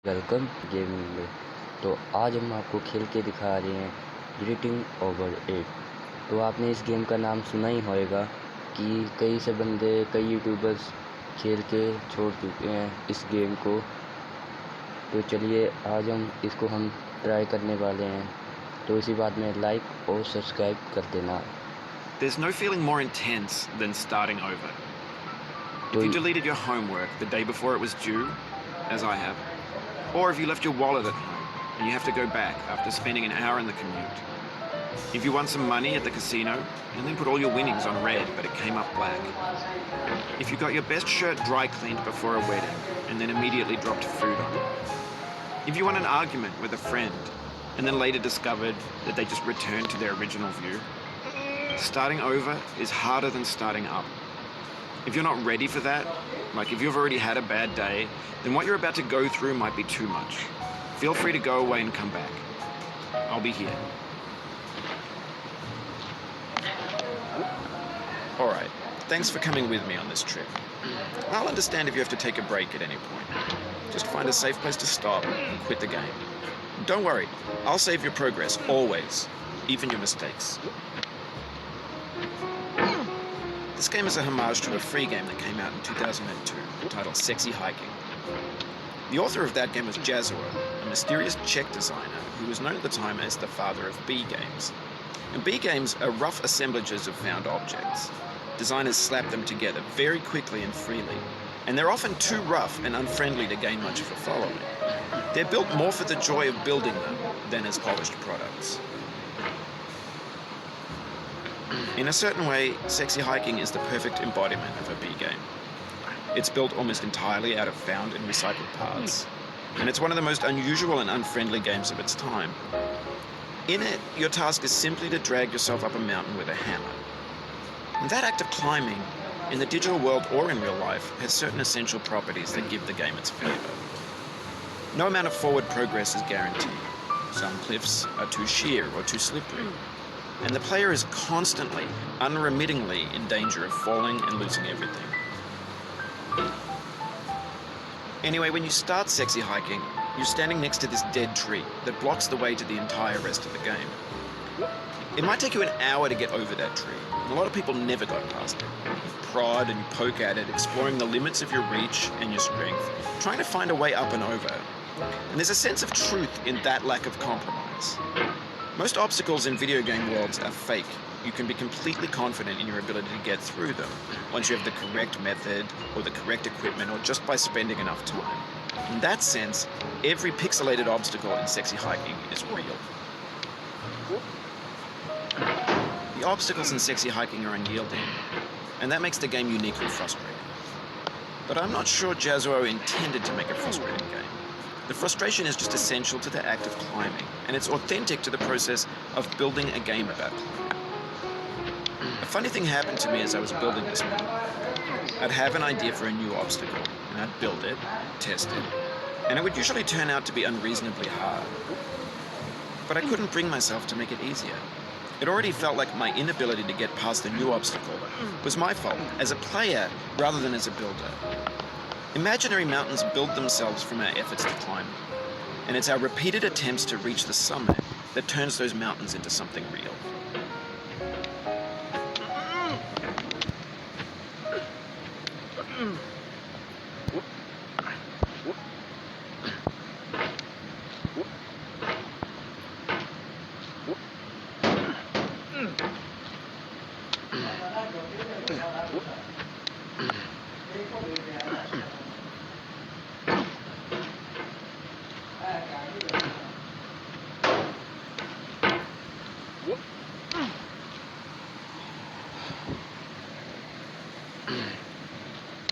Welcome gaming में। तो आज हम आपको खेल के दिखा रहे हैं ग्रीटिंग ओवर 8। तो आपने इस गेम का नाम सुना ही होगा कि कई से बंदे कई यूट्यूबर्स खेल के छोड़ चुके हैं इस गेम को। तो चलिए आज इसको हम ट्राई करने वाले हैं। तो इसी बात में लाइक और सब्सक्राइब कर देना। There's no feeling more intense than starting over. If you deleted your homework the day before it was due, as I have, or if you left your wallet at home and you have to go back after spending an hour in the commute. If you won some money at the casino and then put all your winnings on red but it came up black. If you got your best shirt dry cleaned before a wedding and then immediately dropped food on it. If you won an argument with a friend and then later discovered that they just returned to their original view. Starting over is harder than starting up. If you're not ready for that, like if you've already had a bad day, then what you're about to go through might be too much. Feel free to go away and come back. I'll be here. Alright, thanks for coming with me on this trip. I'll understand if you have to take a break at any point. Just find a safe place to stop and quit the game. Don't worry, I'll save your progress, always, even your mistakes. This game is a homage to a free game that came out in 2002, titled Sexy Hiking. The author of that game was Jazuo, a mysterious Czech designer who was known at the time as the father of B games. And B games are rough assemblages of found objects. Designers slap them together very quickly and freely, and they're often too rough and unfriendly to gain much of a following. They're built more for the joy of building them than as polished products. In a certain way, Sexy Hiking is the perfect embodiment of a B game. It's built almost entirely out of found and recycled parts, and it's one of the most unusual and unfriendly games of its time. In it, your task is simply to drag yourself up a mountain with a hammer. And that act of climbing, in the digital world or in real life, has certain essential properties that give the game its flavor. No amount of forward progress is guaranteed. Some cliffs are too sheer or too slippery. And the player is constantly, unremittingly in danger of falling and losing everything. Anyway, when you start Sexy Hiking, you're standing next to this dead tree that blocks the way to the entire rest of the game. It might take you an hour to get over that tree, and a lot of people never got past it. You prod and you poke at it, exploring the limits of your reach and your strength, trying to find a way up and over. And there's a sense of truth in that lack of compromise. Most obstacles in video game worlds are fake. You can be completely confident in your ability to get through them once you have the correct method or the correct equipment or just by spending enough time. In that sense, every pixelated obstacle in Sexy Hiking is real. The obstacles in Sexy Hiking are unyielding, and that makes the game uniquely frustrating. But I'm not sure Jazuo intended to make a frustrating game. The frustration is just essential to the act of climbing, and it's authentic to the process of building a game about climbing. A funny thing happened to me as I was building this one. I'd have an idea for a new obstacle, and I'd build it, test it, and it would usually turn out to be unreasonably hard. But I couldn't bring myself to make it easier. It already felt like my inability to get past the new obstacle was my fault as a player rather than as a builder. Imaginary mountains build themselves from our efforts to climb them, and it's our repeated attempts to reach the summit that turns those mountains into something real.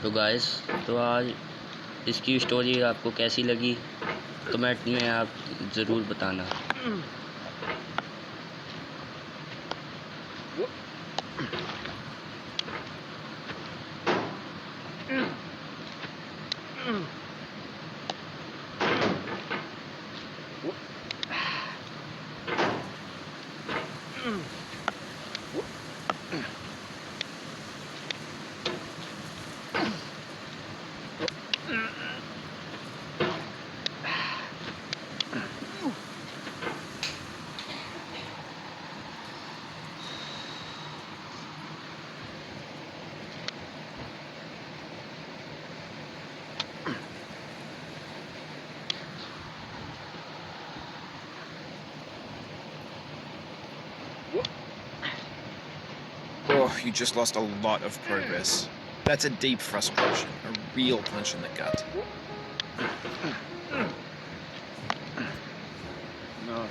तो guys, तो आज इसकी story आपको कैसी लगी comment में आप ज़रूर बताना। you just lost a lot of progress. That's a deep frustration, a real punch in the gut. No.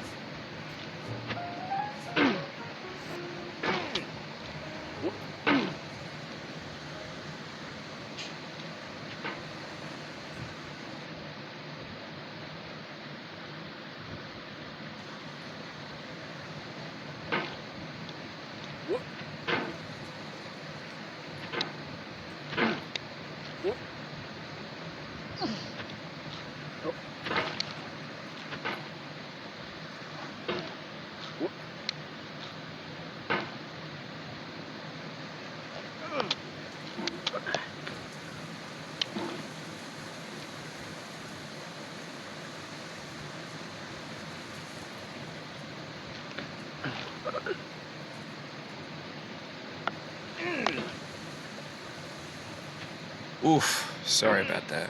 Oof, sorry about that.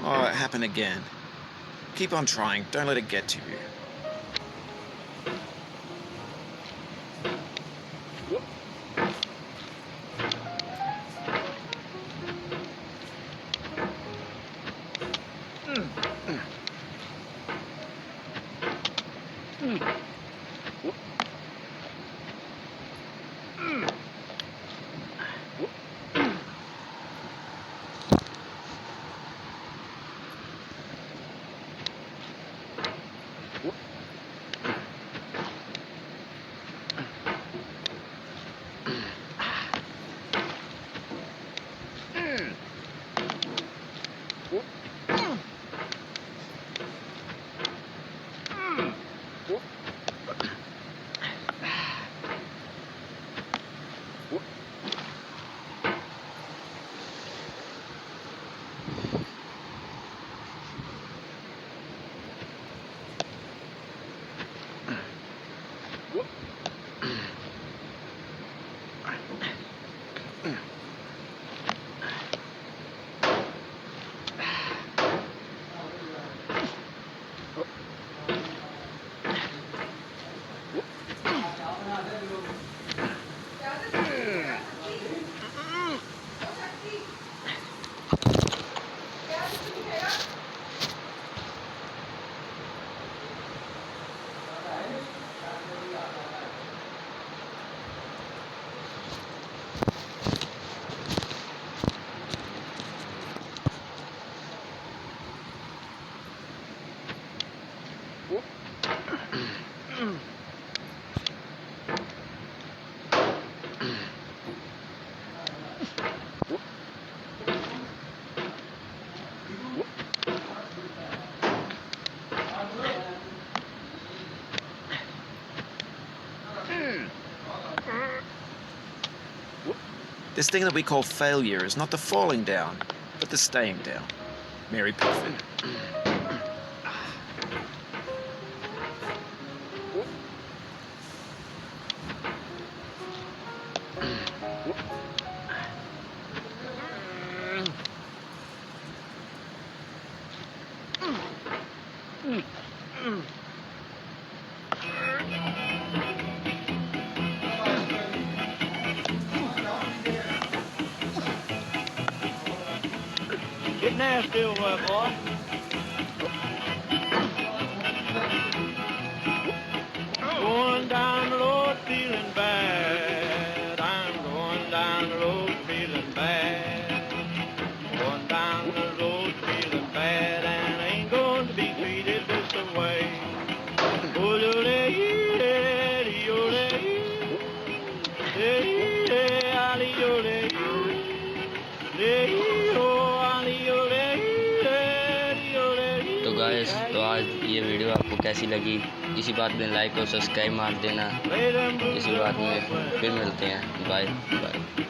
Oh, it happened again. Keep on trying. Don't let it get to you. This thing that we call failure is not the falling down, but the staying down. Mary Pickford. Get nasty over there, boy. Going down the road feeling bad. I'm going down the road feeling bad. कैसी लगी। इसी बात में like और subscribe मार देना। Lay them blues इसी बात up on में the फिर मिलते हैं। Bye bye.